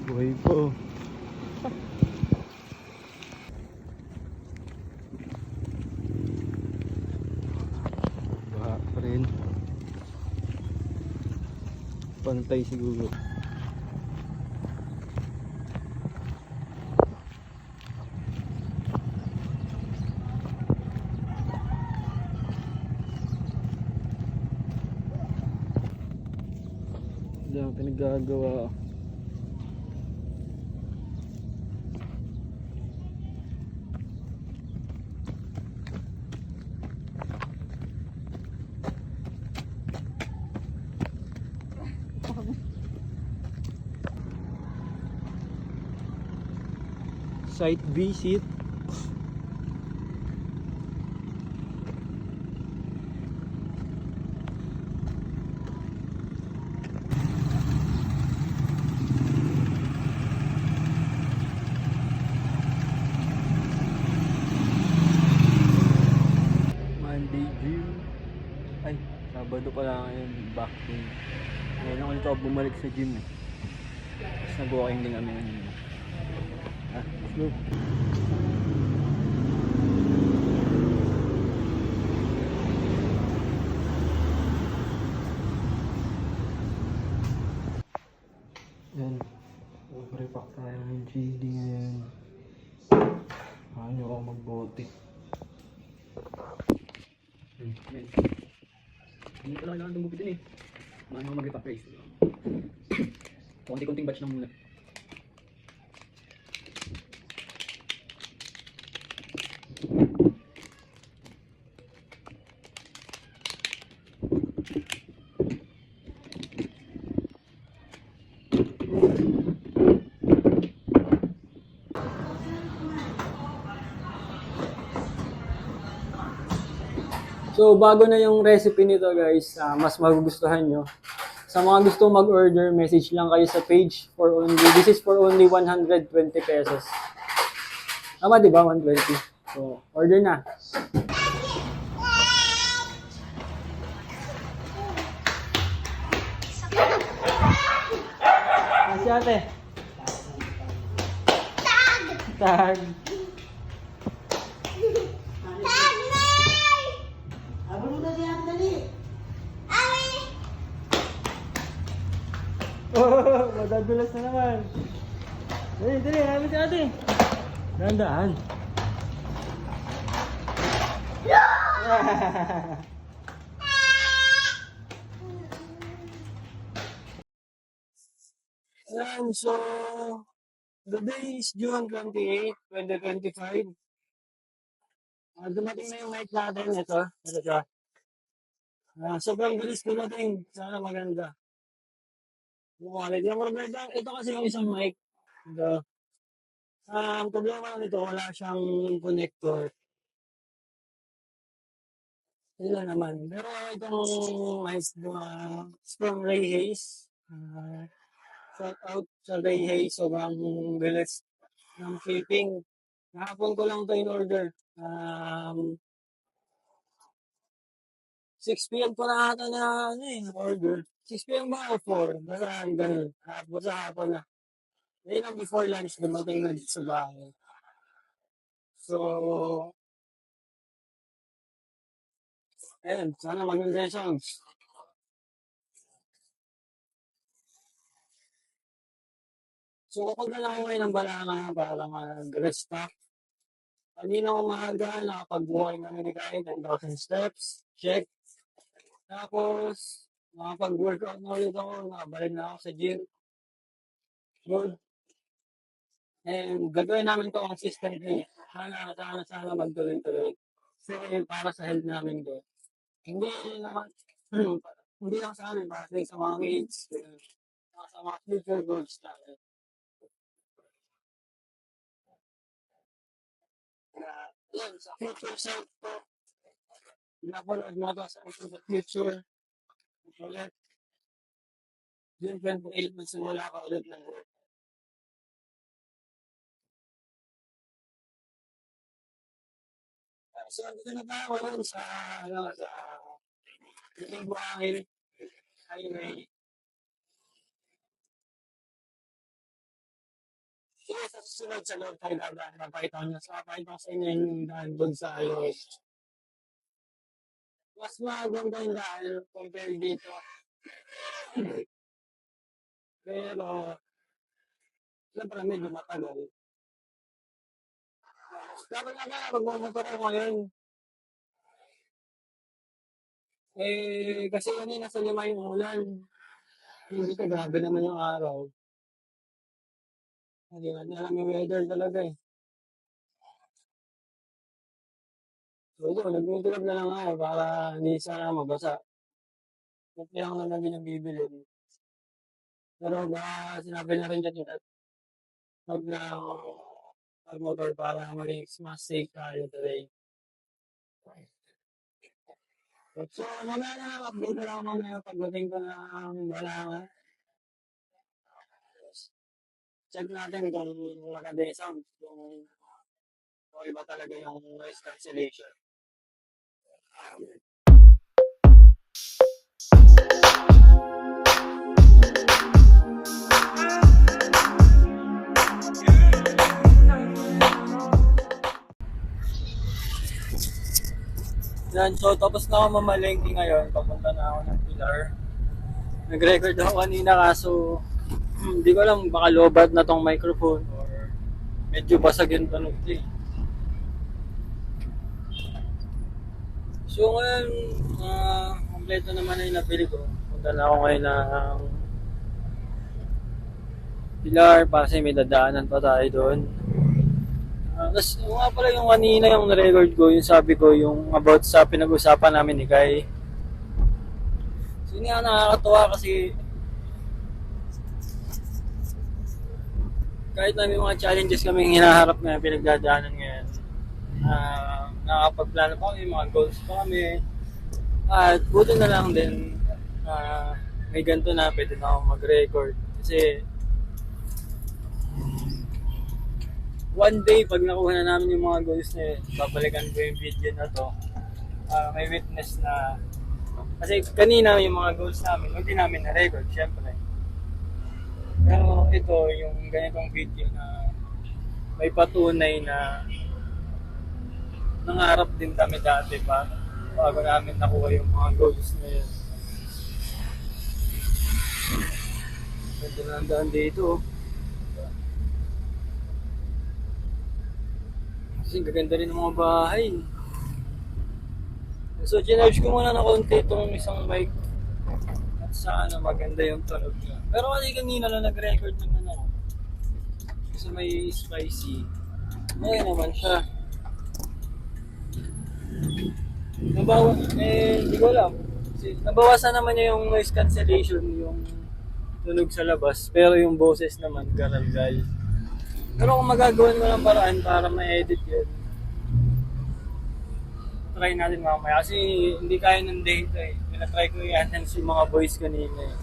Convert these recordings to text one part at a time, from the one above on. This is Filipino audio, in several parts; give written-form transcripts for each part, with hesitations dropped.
Buhay po. Baha pa rin. Pantay siguro. Diyan pinagagawa. Site visit. Monday view. Ay, Sabado pala ngayon. Back in. Ngayon ako nito bumalik sa gym eh. Tapos nag-walking din kami ngayon. Let's go. Yan. Over-repack tayo ng GD ngayon. Ayaw ako magbote. Yan. Hindi ko lang kailangan itong gupitin eh. Maano ako mag-repack guys. Konti-konting batch lang muna. So, bago na yung recipe nito guys, mas magugustuhan nyo. Sa mga gusto mag-order, message lang kayo sa page for only, this is for only 120 pesos. Tama diba? 120. So, order na. Si ate. Tag. Oh, madadulas na naman. Dali, dali, namin si ate. Dandaan. Ayan, so, the day is June 28, 2025. Dumating na yung mic natin. Ito siya. Sobrang bilis dumating. Sana maganda. Yung quality. Yung problema, ito kasi yung isang mic. Ang problema lang nito, wala siyang connector. Yun lang naman. Pero itong mic from Ray Hayes. Shout out sa Ray Hayes. Sobrang bilis ng shipping. Kahapon ko lang ito in order. 6 p.m. pa na ata na order. 6 p.m. ba o 4? Basta ganun. Basta hapon na. Ngayon lang before lunch, dumating na dito sa bahay. So, ayun. Sana maganda yung sounds. So, kapag lang ako ngayon ng balanga para mag-restock. Kanina umaga, nakapag-walking kami ni Kain, 10,000 steps. Check. Tapos, nakapag-workout na ulit ako. Nakabalik na ako sa gym. Good. And gagawin namin ito consistently. Sana magtuloy-tuloy. Kasi para sa health namin to. Hindi naman, hindi lang sa amin, para sa mga kids, sa mga future goals natin. Yan, sa future self ko, napanood mo ito sa future. Ulit, June 28, magsimula ka ulit ng work. So, dito na tayo ngayon sa Buhangin Highway. sa susunod sa loob tayo dadaan. Papakita ko sa inyo yung daan doon sa ayos. Mas maganda yung daan compare dito. Pero, siyempre medyo matagal. Dapat nga pala, magmamotor ako ngayon. Kasi kanina sa 5 yung ulan. Hindi ka, grabe naman yung araw. Hindi natin alam yung weather talaga eh. So, yun, nagmumulab na lang ako para hindi sana mabasa. Kunti lang naman din ang bibili. Pero baka sinabi na rin dyan yun at huwag na mag-motor para maging mas safe tayo today. So, mamaya na lang, update na lang ako mamaya pagdating ko ng Balangan. Check natin kung maganda yung sound, kung iba talaga yung noise cancellation. Yan, so tapos na ako mamalengke ngayon, papunta na ako ng Pilar. Nag-record ako kanina kaso hindi ko alam, baka lobat na tong microphone or medyo basag yung tunog eh. So ngayon, kompleto naman na yung nabili ko. Punta na ako ngayon ng Pilar kasi may dadaanan pa tayo doon. Tapos yung nga pala yung kanina yung na-record ko, yung sabi ko, yung about sa pinag-usapan namin ni Kai. So yun nga nakakatawa kasi kahit na may mga challenges kaming hinaharap na pinagdadaanan ngayon, nakakapagplano pa kami, mga goals pa kami. At buti na lang din may ganito na pwede na akong mag-record. Kasi one day, pag nakuha na namin yung mga goals na yun, babalikan ko yung video na to. May witness na, kasi kanina yung mga goals namin, hindi namin na-record, syempre. Pero ito, yung ganitong video na may patunay na nangarap din kami dati pa bago namin nakuha yung mga goals na yun. Ganda na ang daan dito. Kasi gaganda rin ng mga bahay. So, ginarge ko muna na konti itong isang mic at sana maganda yung tunog niya. Pero kasi kanina lang nag-record naman ako. Kasi may spicy. Ngayon naman siya. Hindi ko alam. Kasi nabawasan naman niya yung noise cancellation, yung tunog sa labas. Pero yung boses naman, garalgal. Pero kung magagawan ko ng paraan para ma-edit yun, try natin mamaya. Kasi hindi kaya ng data eh. Pinatry ko i-enhance yung mga voice kanina eh.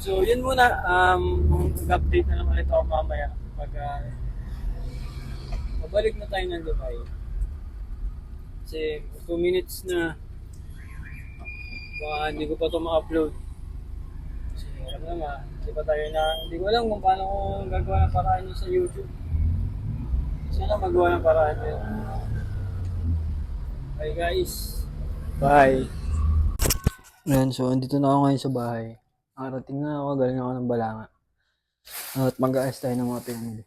So yun muna, mag-update na lang ulit ako mamaya. Pag mabalik na tayo ng Dubai. Kasi 2 minutes na. Baka hindi ko pa ito ma-upload. Kasi alam naman, hindi ko alam kung paano ko gagawa ng paraan yun sa YouTube. Sana magawa ng paraan yun. Bye guys. Bye. Ayan, so andito na ako ngayon sa bahay. Nakarating na ako, galing ako ng Balanga. At mag-aayos tayo ng mga pinamili.